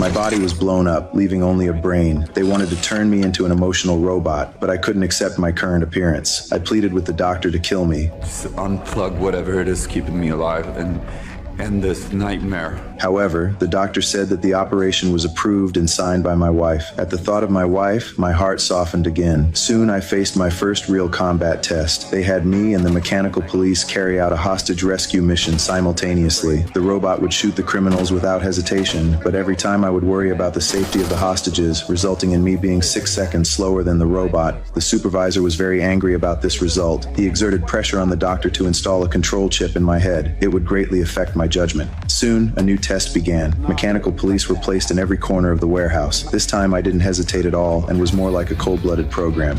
My body was blown up, leaving only a brain. They wanted to turn me into an emotional robot, but I couldn't accept my current appearance. I pleaded with the doctor to kill me. Just unplug whatever it is keeping me alive and end this nightmare. However, the doctor said that the operation was approved and signed by my wife. At the thought of my wife, my heart softened again. Soon I faced my first real combat test. They had me and the mechanical police carry out a hostage rescue mission simultaneously. The robot would shoot the criminals without hesitation, but every time I would worry about the safety of the hostages, resulting in me being 6 seconds slower than the robot. The supervisor was very angry about this result. He exerted pressure on the doctor to install a control chip in my head. It would greatly affect my judgment. Soon, a new test began. Mechanical police were placed in every corner of the warehouse. This time I didn't hesitate at all and was more like a cold-blooded program.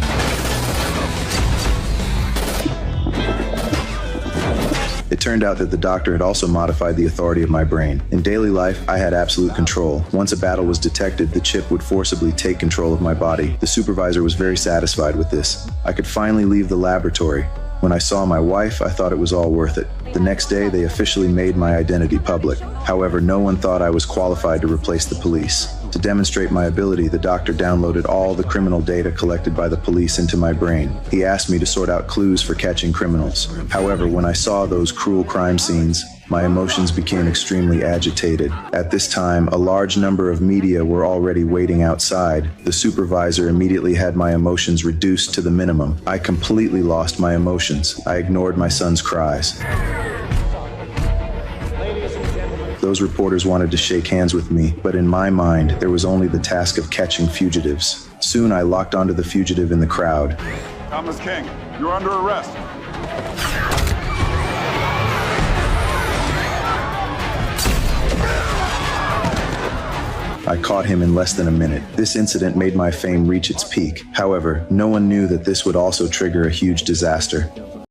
It turned out that the doctor had also modified the authority of my brain. In daily life, I had absolute control. Once a battle was detected, the chip would forcibly take control of my body. The supervisor was very satisfied with this. I could finally leave the laboratory. When I saw my wife, I thought it was all worth it. The next day, they officially made my identity public. However, no one thought I was qualified to replace the police. To demonstrate my ability, the doctor downloaded all the criminal data collected by the police into my brain. He asked me to sort out clues for catching criminals. However, when I saw those cruel crime scenes, my emotions became extremely agitated. At this time, a large number of media were already waiting outside. The supervisor immediately had my emotions reduced to the minimum. I completely lost my emotions. I ignored my son's cries. Those reporters wanted to shake hands with me, but in my mind, there was only the task of catching fugitives. Soon I locked onto the fugitive in the crowd. Thomas King, you're under arrest. I caught him in less than a minute. This incident made my fame reach its peak. However, no one knew that this would also trigger a huge disaster.